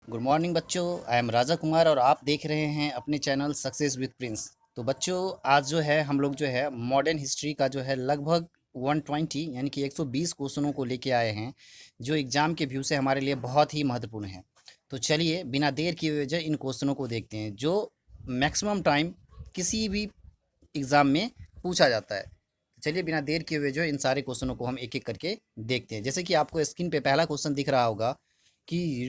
Good morning बच्चों। I am Raja Kumar और आप देख रहे हैं अपने चैनल सक्सेस विद प्रिंस। तो बच्चों, आज जो है हम लोग जो है मॉडर्न हिस्ट्री का जो है लगभग 120 यानी कि 120 क्वेश्चनों को लेके आए हैं, जो एग्ज़ाम के व्यू से हमारे लिए बहुत ही महत्वपूर्ण है। तो चलिए बिना देर किए वजह इन क्वेश्चनों को देखते हैं, जो मैक्सिमम टाइम किसी भी एग्ज़ाम में पूछा जाता है। चलिए बिना देर किए हुए जो है इन सारे क्वेश्चनों को हम एक एक करके देखते हैं। जैसे कि आपको स्क्रीन पे पहला क्वेश्चन दिख रहा होगा कि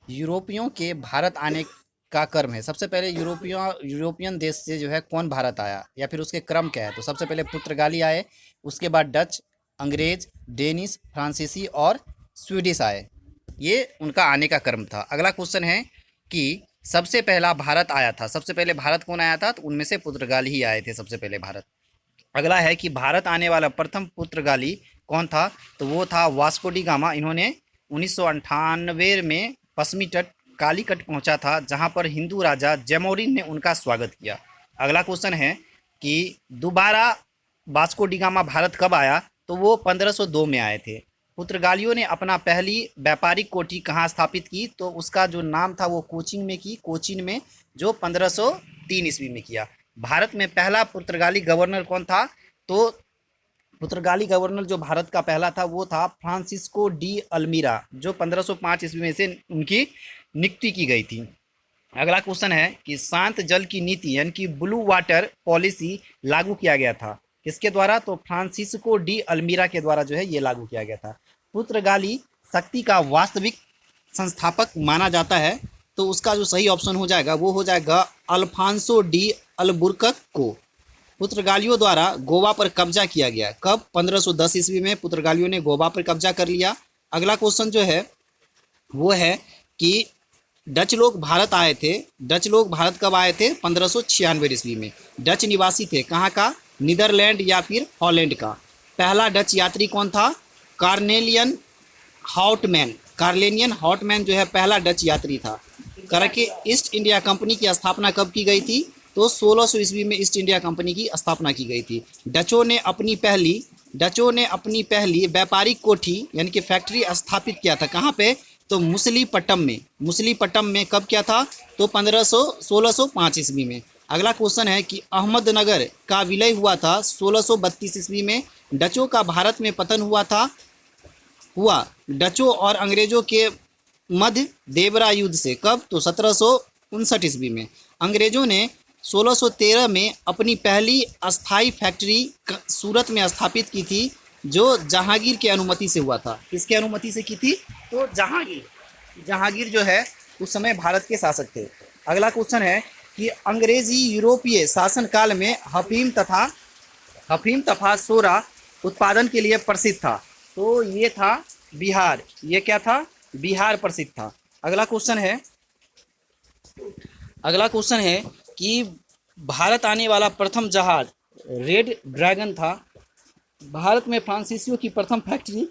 यूरोपियों के भारत आने का क्रम है। सबसे पहले यूरोपियन देश से जो है कौन भारत आया या फिर उसके क्रम क्या है। तो सबसे पहले पुर्तगाली आए, उसके बाद डच, अंग्रेज, डेनिश, फ्रांसीसी और स्वीडिश आए। ये उनका आने का क्रम था। अगला क्वेश्चन है कि सबसे पहला भारत आया था, सबसे पहले भारत कौन आया था। तो उनमें से पुर्तगाली ही आए थे सबसे पहले भारत। अगला है कि भारत आने वाला प्रथम पुर्तगाली कौन था। तो वो था वास्को डी गामा। इन्होंने 1998 में पश्चिमी तट कालीकट पहुंचा था, जहां पर हिंदू राजा जैमोरिन ने उनका स्वागत किया। अगला क्वेश्चन है कि दोबारा वास्को डी गामा भारत कब आया। तो वो 1502 में आए थे। पुर्तगालियों ने अपना पहली व्यापारिक कोठी कहाँ स्थापित की। तो उसका जो नाम था वो कोचिन में की, कोचिन में, जो 1503 ईस्वी में किया। भारत में पहला पुर्तगाली गवर्नर कौन था। तो पुर्तगाली गवर्नर जो भारत का पहला था वो था फ्रांसिस्को डी अल्मीरा, जो 1505 ईस्वी में से उनकी नियुक्ति की गई थी। अगला क्वेश्चन है कि शांत जल की नीति यानी कि ब्लू वाटर पॉलिसी लागू किया गया था किसके द्वारा। तो फ्रांसिस्को डी अल्मीरा के द्वारा जो है ये लागू किया गया था। पुर्तगाली शक्ति का वास्तविक संस्थापक माना जाता है। तो उसका जो सही ऑप्शन हो जाएगा वो हो जाएगा अल्फांसो डी अल्बुकर्क को। पुर्तगालियों द्वारा गोवा पर कब्जा किया गया कब। 1510 ईस्वी में पुर्तगालियों ने गोवा पर कब्जा कर लिया। अगला क्वेश्चन जो है वो है कि डच लोग भारत आए थे। डच लोग भारत कब आए थे। 1596 ईस्वी में। डच निवासी थे कहाँ का, नीदरलैंड या फिर हॉलैंड का। पहला डच यात्री कौन था। कार्नेलियन हॉटमैन। कार्लेनियन हॉटमैन जो है पहला डच यात्री था। करके ईस्ट इंडिया कंपनी की स्थापना कब की गई थी। तो 1600 ईस्वी में ईस्ट इंडिया कंपनी की स्थापना की गई थी। डचों ने अपनी पहली व्यापारिक कोठी यानी कि फैक्ट्री स्थापित किया था कहाँ पे। तो मुसलीपट्टम में कब किया था। तो 1605 ईस्वी में। अगला क्वेश्चन है कि अहमदनगर का विलय हुआ था 1632 ईस्वी में। डचों का भारत में पतन हुआ डचों और अंग्रेजों के मध्य देवरा युद्ध से कब। तो 1759 ईस्वी में। अंग्रेजों ने 1613 में अपनी पहली अस्थाई फैक्ट्री सूरत में स्थापित की थी, जो जहांगीर की अनुमति से हुआ था। किसके अनुमति से की थी। तो जहांगीर जो है उस समय भारत के शासक थे। अगला क्वेश्चन है कि अंग्रेजी यूरोपीय शासन काल में हफीम तथा सोरा उत्पादन के लिए प्रसिद्ध था। तो ये था बिहार। ये क्या था, बिहार प्रसिद्ध था। अगला क्वेश्चन है कि भारत आने वाला प्रथम जहाज रेड ड्रैगन था। भारत में फ्रांसीसियों की प्रथम फैक्ट्री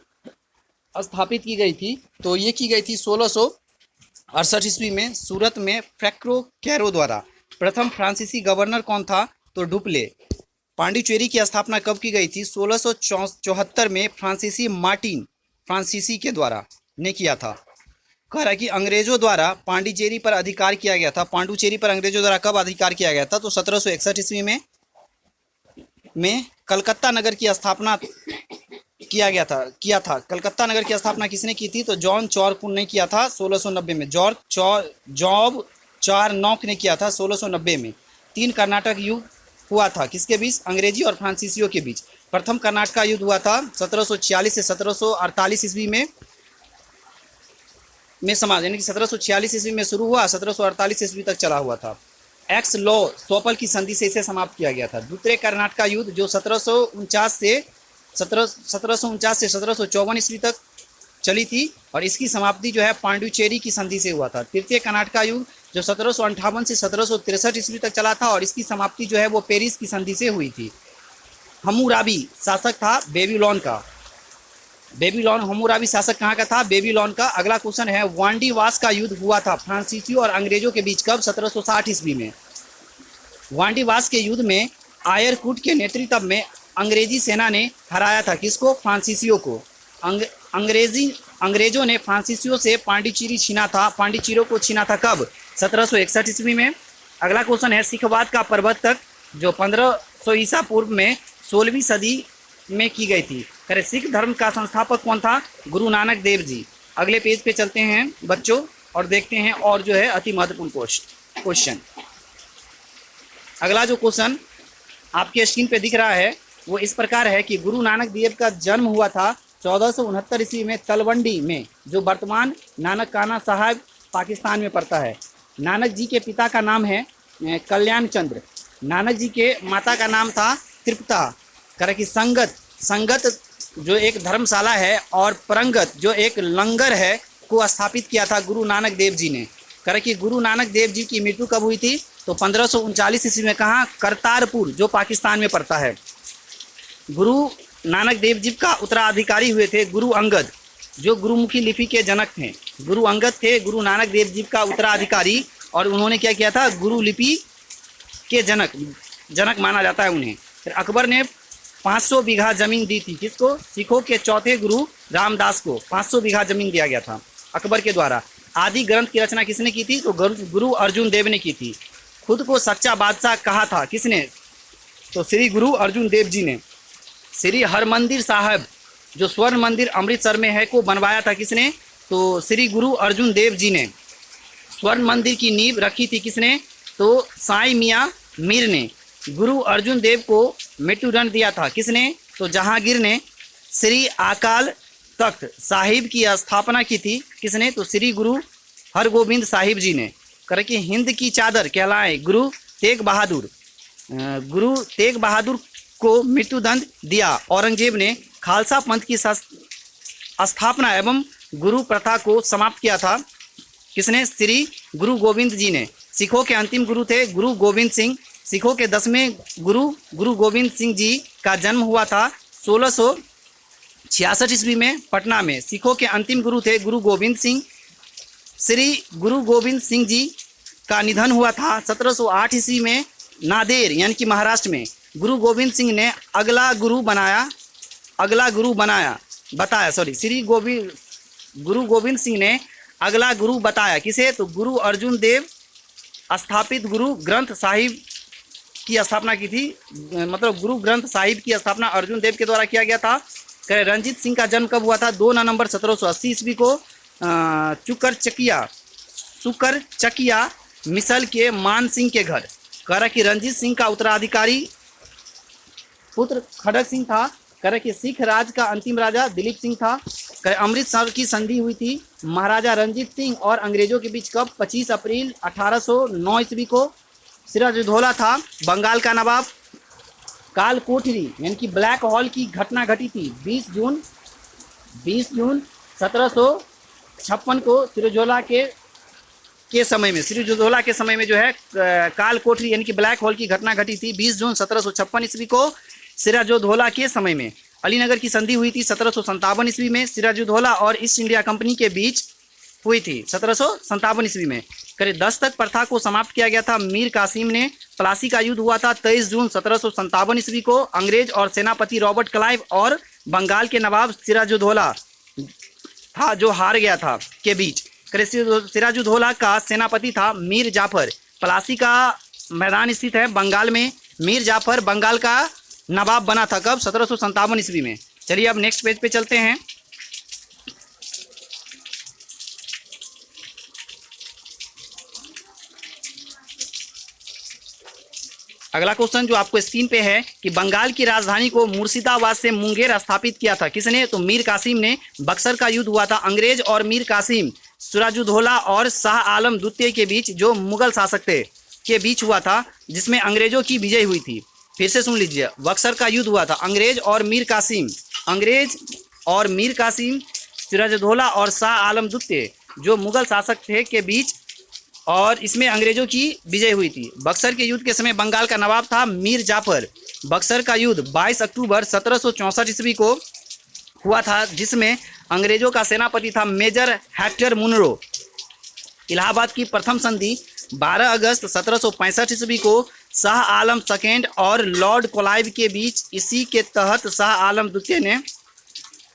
स्थापित की गई थी। तो ये की गई थी 1668 ईस्वी में सूरत में फ्रैंको कैरो द्वारा। प्रथम फ्रांसीसी गवर्नर कौन था। तो डुप्ले। पांडिचेरी की स्थापना कब की गई थी। 1674 में फ्रांसीसी मार्टिन फ्रांसीसी के द्वारा ने किया था। कह रहा है कि अंग्रेजों द्वारा पांडिचेरी पर अधिकार किया गया था। पांडुचेरी पर अंग्रेजों द्वारा कब अधिकार किया गया था। तो 1761 ईस्वी में कलकत्ता नगर की स्थापना किया था। कलकत्ता नगर की स्थापना किसने की थी। तो जॉन चॉरकुन ने किया था 1690 में। जॉब चारनॉक ने किया था 1690 में। 3 कर्नाटक युद्ध हुआ था किसके बीच, अंग्रेजी और फ्रांसीसियों के बीच। प्रथम कर्नाटक युद्ध हुआ था 1746 से 1748 ईस्वी में समाज यानी कि 1746 ईस्वी में शुरू हुआ, 1748 ईस्वी तक चला हुआ था। एक्स लॉ सोपल की संधि से इसे समाप्त किया गया था। द्वितीय कर्नाटक युद्ध जो 1749 से 1754 ईस्वी तक चली थी, और इसकी समाप्ति जो है पांडुचेरी की संधि से हुआ था। तृतीय कर्नाटक युद्ध जो 1758 से 1763 ईस्वी तक चला था, और इसकी समाप्ति जो है वो पेरिस की संधि से हुई थी। हम्मुराबी शासक था बेबीलोन का। हम्मुराबी शासक कहाँ का था, बेबीलोन का। अगला क्वेश्चन है वांडीवास का युद्ध हुआ था फ्रांसीसियों और अंग्रेजों के बीच कब। 1760 ईस्वी में। वांडीवास के युद्ध में आयरकुट के नेतृत्व में अंग्रेजी सेना ने हराया था किसको, फ्रांसीसियों को। अंग्रेजों ने फ्रांसीसियों से पांडिचेरी छीना था, पांडिचेरियों को छीना था कब? 1761 ईस्वी में। अगला क्वेश्चन है सिखवाद का प्रवर्तक जो 1500 ईसा पूर्व में 16वीं सदी में की गई थी। करे सिख धर्म का संस्थापक कौन था? गुरु नानक देव जी। अगले पेज पे चलते हैं बच्चों और देखते हैं और जो है अति महत्वपूर्ण क्वेश्चन। अगला जो क्वेश्चन आपके स्क्रीन पे दिख रहा है वो इस प्रकार है कि गुरु नानक देव का जन्म हुआ था 1469 ईस्वी में तलवंडी में, जो वर्तमान नानकाना साहब पाकिस्तान में पड़ता है। नानक जी के पिता का नाम है कल्याण चंद्र। नानक जी के माता का नाम था तृप्ता। करे कि संगत जो एक धर्मशाला है और परंगत जो एक लंगर है को स्थापित किया था गुरु नानक देव जी ने। करे कि गुरु नानक देव जी की मृत्यु कब हुई थी? तो 1539 ईस्वी में। कहाँ? करतारपुर, जो पाकिस्तान में पड़ता है। गुरु नानक देव जी का उत्तराधिकारी हुए थे गुरु अंगद, जो गुरुमुखी लिपि के जनक थे। गुरु अंगद थे गुरु नानक देव जी का उत्तराधिकारी और उन्होंने क्या किया था? गुरु लिपि के जनक माना जाता है उन्हें। फिर अकबर ने 500 बीघा जमीन दी थी। किसको? सिखों के चौथे गुरु रामदास को 500 बीघा जमीन दिया गया था अकबर के द्वारा। आदि ग्रंथ की रचना किसने की थी? तो गुरु अर्जुन देव ने की थी। खुद को सच्चा बादशाह कहा था किसने? तो श्री गुरु अर्जुन देव जी ने। श्री हरमंदिर साहब जो स्वर्ण मंदिर अमृतसर में है को बनवाया था किसने? तो श्री गुरु अर्जुन देव जी ने। स्वर्ण मंदिर की नींव रखी थी किसने? तो साईं मियाँ मीर ने। गुरु अर्जुन देव को मृत्युदंड दिया था किसने? तो जहांगीर ने। श्री अकाल तख्त साहिब की स्थापना की थी किसने? तो श्री गुरु हरगोबिंद साहिब जी ने। करे कि हिंद की चादर कहलाए गुरु तेग बहादुर। गुरु तेग बहादुर को मृत्युदंड दिया औरंगजेब ने। खालसा पंथ की स्थापना एवं गुरु प्रथा को समाप्त किया था किसने? श्री गुरु गोविंद जी ने। सिखों के अंतिम गुरु थे गुरु गोविंद सिंह। सिखों के 10वें गुरु गोविंद सिंह जी का जन्म हुआ था 1666 ईस्वी में पटना में। सिखों के अंतिम गुरु थे गुरु गोविंद सिंह। श्री गुरु गोविंद सिंह जी का निधन हुआ था 1708 ईस्वी में नादेर यानी कि महाराष्ट्र में। गुरु गोविंद सिंह ने अगला गुरु बताया श्री गुरु गोविंद सिंह ने अगला गुरु बताया किसे? तो गुरु अर्जुन देव स्थापित गुरु ग्रंथ साहिब की स्थापना की थी। मतलब गुरु ग्रंथ साहिब की स्थापना अर्जुन देव के द्वारा किया गया था। रंजीत सिंह का जन्म कब हुआ था? 2 नवंबर 1780 ईस्वी को सुकर चकिया मिसल के मान सिंह के घर। कह कि रंजीत सिंह का उत्तराधिकारी पुत्र खड़ग सिंह था। कह कि सिख राज का अंतिम राजा दिलीप सिंह था। अमृतसर की संधि हुई थी महाराजा रंजीत सिंह और अंग्रेजों के बीच कब? 25 अप्रैल 1809 ईस्वी को। सिराजुद्दौला था बंगाल का नवाब। काल कोठरी यानी कि ब्लैक हॉल की घटना घटी थी 20 जून 1756 को सिराजुद्दौला के समय में जो है काल कोठरी यानी कि ब्लैक हॉल की घटना घटी थी 20 जून 1756 ईस्वी को सिराजुद्दौला के समय में। अलीनगर की संधि हुई थी 1757 ईस्वी में। सिराजुद्दौला और ईस्ट इंडिया कंपनी के बीच हुई थी 1757 ईस्वी में। करीब दस्तक प्रथा को समाप्त किया गया था मीर कासिम ने। प्लासी का युद्ध हुआ था 23 जून 1757 ईस्वी को। अंग्रेज और सेनापति रॉबर्ट क्लाइव और बंगाल के नवाब सिराजुद्दौला था जो हार गया था के बीच। सिराजुद्दौला का सेनापति था मीर जाफर। प्लासी का मैदान स्थित है बंगाल में। मीर जाफर बंगाल का नवाब बना था कब? 1757 ईस्वी में। चलिए अब नेक्स्ट पेज पे चलते हैं। अगला क्वेश्चन जो आपको स्क्रीन पे है कि बंगाल की राजधानी को मुर्शिदाबाद से मुंगेर स्थापित किया था किसने? तो मीर कासिम ने। बक्सर का युद्ध हुआ था अंग्रेज और मीर कासिम सिराजुद्दौला और शाह आलम द्वितीय के बीच जो मुगल शासक थे के बीच हुआ था जिसमें अंग्रेजों की विजय हुई थी। फिर से सुन लीजिए, बक्सर का युद्ध हुआ था अंग्रेज और मीर कासिम सिराजुद्दौला और शाह आलम द्वितीय जो मुगल शासक थे के बीच और इसमें अंग्रेजों की विजय हुई थी। बक्सर के युद्ध के समय बंगाल का नवाब था मीर जाफर। बक्सर का युद्ध 22 अक्टूबर 1764 ईस्वी को हुआ था जिसमें अंग्रेजों का सेनापति था मेजर हेक्टर मुनरो। इलाहाबाद की प्रथम संधि 12 अगस्त 1765 ईस्वी को शाह आलम सेकेंड और लॉर्ड कोलाइव के बीच। इसी के तहत शाह आलम द्वितीय ने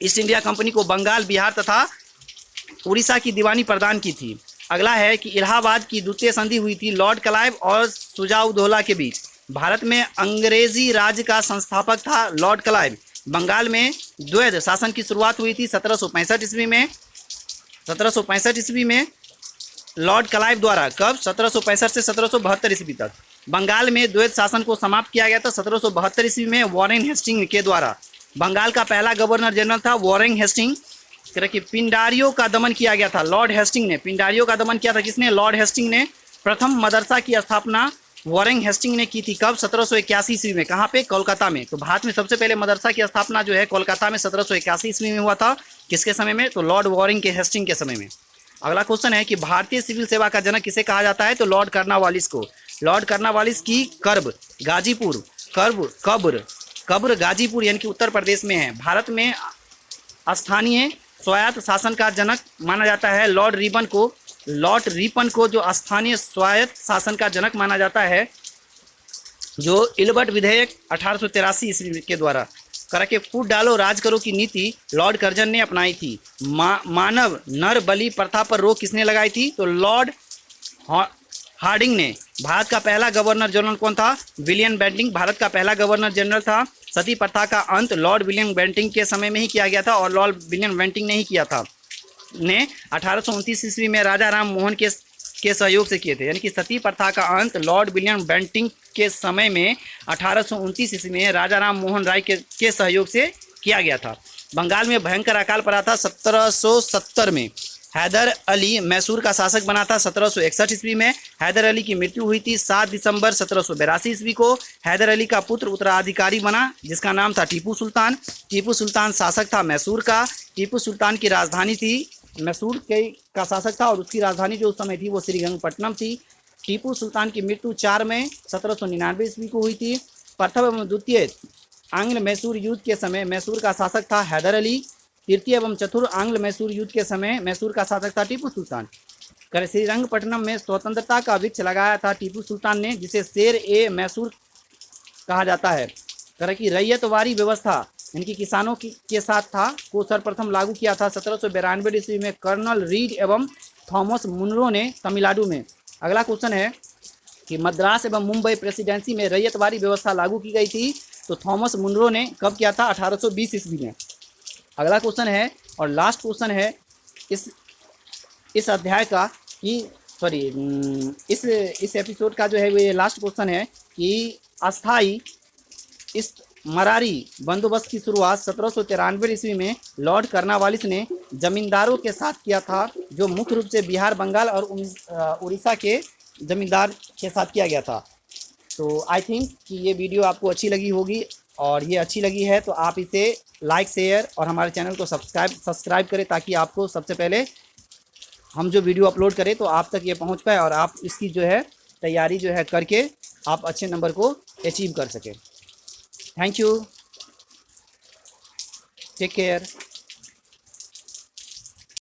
ईस्ट इंडिया कंपनी को बंगाल, बिहार तथा उड़ीसा की दीवानी प्रदान की थी। अगला है कि इलाहाबाद की द्वितीय संधि हुई थी लॉर्ड क्लाइव और सुजाउद्दौला के बीच। भारत में अंग्रेजी राज्य का संस्थापक था लॉर्ड क्लाइव। बंगाल में द्वैध शासन की शुरुआत हुई थी 1765 ईस्वी में। 1765 ईस्वी में लॉर्ड क्लाइव द्वारा। कब? 1765 से 1772 ईस्वी तक। बंगाल में द्वैध शासन को समाप्त किया गया था 1772 ईस्वी में वॉरेन हेस्टिंग के द्वारा। बंगाल का पहला गवर्नर जनरल था वॉरेन हेस्टिंग। पिंडारियों का दमन किया गया था लॉर्ड हेस्टिंग ने। पिंडारियों का दमन किया था किसने? लॉर्ड हेस्टिंग ने। प्रथम मदरसा की स्थापना वॉरेन हेस्टिंग ने की थी। कब? 1781 ईस्वी में। कहाँ पे? कोलकाता में। तो भारत में सबसे पहले मदरसा की स्थापना जो है कोलकाता में 1781 ईस्वी में हुआ था। किसके समय में? तो लॉर्ड वॉरेन के हेस्टिंग के समय में। अगला क्वेश्चन है कि भारतीय सिविल सेवा का जनक किसे कहा जाता है? तो लॉर्ड कर्नवालिस को। लॉर्ड कर्नवालिस की कब्र गाजीपुर कब्र गाजीपुर यानी कि उत्तर प्रदेश में है। भारत में स्थानीय स्वायत्त शासन का जनक माना जाता है लॉर्ड रिपन को। लॉर्ड रिपन को जो स्थानीय स्वायत्त शासन का जनक माना जाता है, जो इल्बर्ट विधेयक 1883 ईस्वी के द्वारा करके फूट डालो राज करो की नीति लॉर्ड कर्जन ने अपनाई थी। मानव नर बलि प्रथा पर रोक किसने लगाई थी? तो लॉर्ड हार्डिंग ने। भारत का पहला गवर्नर जनरल कौन था? विलियम बेंटिंक भारत का पहला गवर्नर जनरल था। सती प्रथा का अंत लॉर्ड विलियम बेंटिंक के समय में ही किया गया था और लॉर्ड विलियम बेंटिंक ने ही किया था। ने 1829 ईस्वी में राजा राम मोहन के सहयोग से किए थे। यानी कि सती प्रथा का अंत लॉर्ड विलियम बेंटिंक के समय में 1829 ईस्वी में राजा राम मोहन राय के सहयोग से किया गया था। बंगाल में भयंकर अकाल पड़ा था 1770 में। हैदर अली मैसूर का शासक बना था 1761 ईस्वी में। हैदर अली की मृत्यु हुई थी 7 दिसंबर 1782 ईस्वी को। हैदर अली का पुत्र उत्तराधिकारी बना जिसका नाम था टीपू सुल्तान। टीपू सुल्तान शासक था मैसूर का। टीपू सुल्तान की राजधानी थी मैसूर का शासक था और उसकी राजधानी जो उस समय थी वो श्रीरंगपट्टनम थी। टीपू सुल्तान की मृत्यु 4 मई 1799 ईस्वी को हुई थी। प्रथम एवं द्वितीय आंग्ल मैसूर युद्ध के समय मैसूर का शासक था हैदर अली। तृतीय एवं चतुर्थ आंग्ल मैसूर युद्ध के समय मैसूर का शासक था टीपू सुल्तान। श्रीरंगपट्टनम में स्वतंत्रता का वृक्ष लगाया था टीपू सुल्तान ने, जिसे शेर ए मैसूर कहा जाता है। कि रैयतवारी व्यवस्था यानी कि किसानों के साथ था को सर्वप्रथम लागू किया था 1792 ईस्वी में कर्नल रीड एवं थॉमस मुनरो ने तमिलनाडु में। अगला क्वेश्चन है कि मद्रास एवं मुंबई प्रेसिडेंसी में रैयतवारी व्यवस्था लागू की गई थी। तो थॉमस मुनरो ने कब किया था? 1820 ईस्वी में। अगला क्वेश्चन है और लास्ट क्वेश्चन है इस अध्याय का कि इस एपिसोड का जो है ये लास्ट क्वेश्चन है कि अस्थाई इस मरारी बंदोबस्त की शुरुआत 1793 ईस्वी में लॉर्ड कर्नवालिस ने जमींदारों के साथ किया था, जो मुख्य रूप से बिहार, बंगाल और उड़ीसा के जमींदार के साथ किया गया था। तो आई थिंक कि ये वीडियो आपको अच्छी लगी होगी और ये अच्छी लगी है तो आप इसे लाइक, शेयर और हमारे चैनल को सब्सक्राइब करें ताकि आपको सबसे पहले हम जो वीडियो अपलोड करें तो आप तक ये पहुंच पाए और आप इसकी जो है तैयारी जो है करके आप अच्छे नंबर को अचीव कर सकें। Thank you, take care.